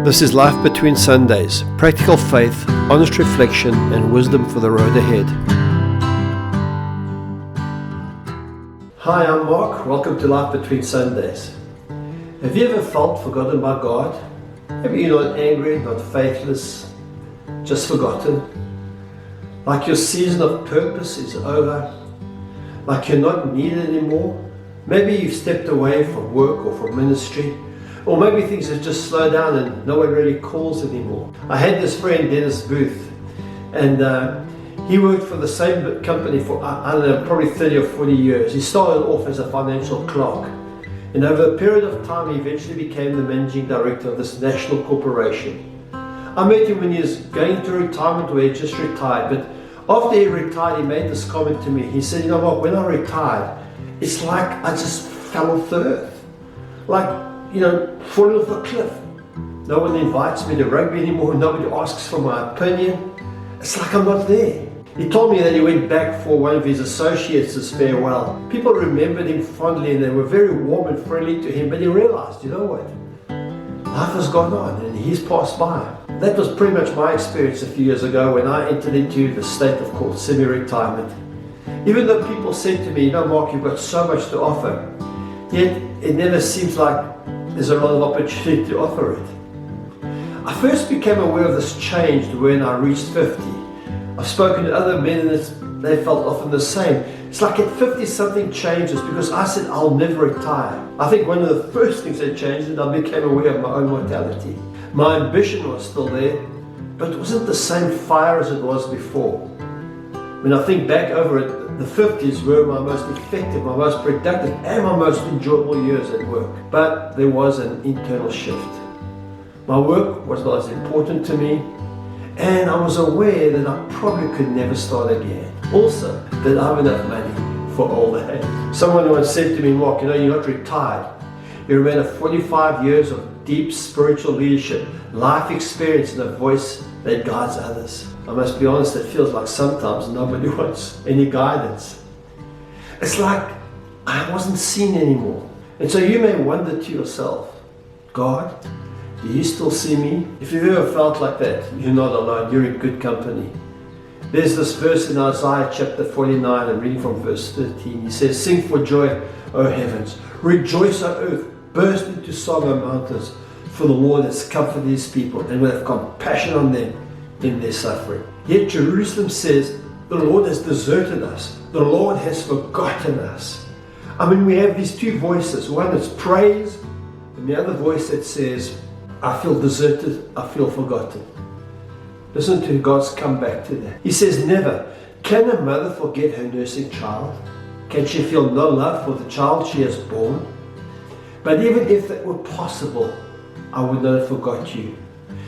This is Life Between Sundays, practical faith, honest reflection, and wisdom for the road ahead. Hi, I'm Mark. Welcome to Life Between Sundays. Have you ever felt forgotten by God? Maybe you're not angry, not faithless, just forgotten. Like your season of purpose is over. Like you're not needed anymore. Maybe you've stepped away from work or from ministry. Or maybe things have just slowed down and no one really calls anymore. I had this friend, Dennis Booth, and he worked for the same company for, I don't know, probably 30 or 40 years. He started off as a financial clerk. And over a period of time, he eventually became the managing director of this national corporation. I met him when he was going to retirement, where he just retired. But after he retired, he made this comment to me. He said, you know what, when I retired, it's like I just fell off the earth. Like, falling off a cliff. No one invites me to rugby anymore. Nobody asks for my opinion. It's like I'm not there. He told me that he went back for one of his associates' farewell. People remembered him fondly and they were very warm and friendly to him, but he realized, you know what? Life has gone on and he's passed by. That was pretty much my experience a few years ago when I entered into the state of called semi-retirement. Even though people said to me, Mark, you've got so much to offer, yet it never seems like there's a lot of opportunity to offer it. I first became aware of this change when I reached 50. I've spoken to other men and they felt often the same. It's like at 50 something changes because I said I'll never retire. I think one of the first things that changed is I became aware of my own mortality. My ambition was still there, but it wasn't the same fire as it was before. When I think back over it, the 50s were my most effective, my most productive, and my most enjoyable years at work. But there was an internal shift. My work was not as important to me, and I was aware that I probably could never start again. Also, that I have enough money for old age. Someone once said to me, Mark, you're not retired. You're a man of 45 years of deep spiritual leadership, life experience, and a voice that guides others. I must be honest, it feels like sometimes nobody wants any guidance. It's like I wasn't seen anymore. And so you may wonder to yourself, God, do you still see me? If you've ever felt like that, you're not alone, you're in good company. There's this verse in Isaiah chapter 49, I'm reading from verse 13. He says, sing for joy, O heavens, rejoice, O earth, burst into song, O mountains, for the Lord has comforted his people and will have compassion on them in their suffering. Yet Jerusalem says, the Lord has deserted us. The Lord has forgotten us. We have these two voices. One is praise, and the other voice that says, I feel deserted, I feel forgotten. Listen to God's comeback to that. He says, never. Can a mother forget her nursing child? Can she feel no love for the child she has born? But even if that were possible, I would not have forgot you.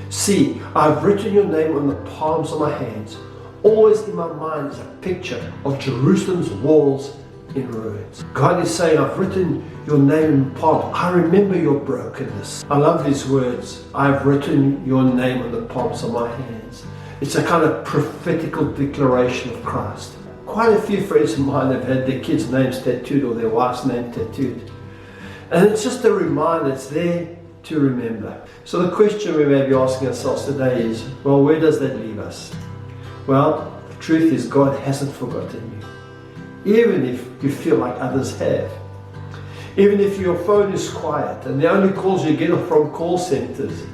See, I've written your name on the palms of my hands. Always in my mind is a picture of Jerusalem's walls in ruins. God is saying, I've written your name in the palm. I remember your brokenness. I love these words. I've written your name on the palms of my hands. It's a kind of prophetical declaration of Christ. Quite a few friends of mine have had their kids' names tattooed or their wife's name tattooed. And it's just a reminder, it's there to remember. So the question we may be asking ourselves today is, well, where does that leave us? Well, the truth is God hasn't forgotten you. Even if you feel like others have. Even if your phone is quiet and the only calls you get are from call centers.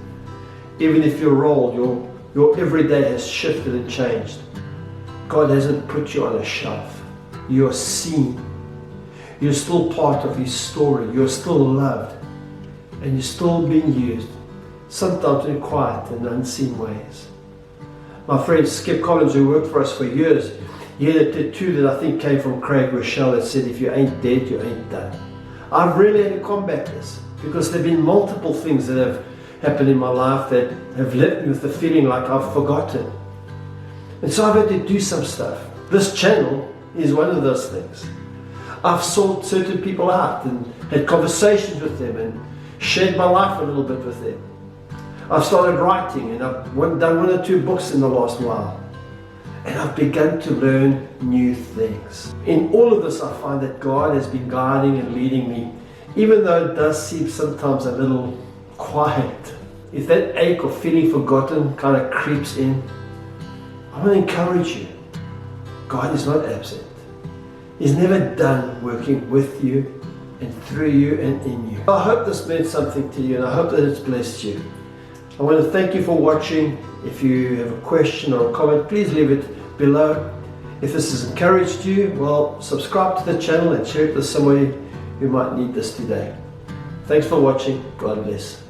Even if your role, your everyday has shifted and changed. God hasn't put you on a shelf. You're seen. You're still part of His story. You're still loved. And you're still being used, sometimes in quiet and unseen ways. My friend Skip Collins, who worked for us for years, he had a tattoo that I think came from Craig Rochelle that said, if you ain't dead, you ain't done. I've really had to combat this because there have been multiple things that have happened in my life that have left me with the feeling like I've forgotten. And so I've had to do some stuff. This channel is one of those things. I've sought certain people out and had conversations with them and shared my life a little bit with them. I've started writing and I've done one or two books in the last while. And I've begun to learn new things. In all of this, I find that God has been guiding and leading me, even though it does seem sometimes a little quiet. if that ache of feeling forgotten kind of creeps in, I want to encourage you. God is not absent. He's never done working with you and through you and in you. I hope this meant something to you, and I hope that it's blessed you. I want to thank you for watching. If you have a question or a comment, please leave it below. If this has encouraged you, well, subscribe to the channel and share it with somebody who might need this today. Thanks for watching. God bless.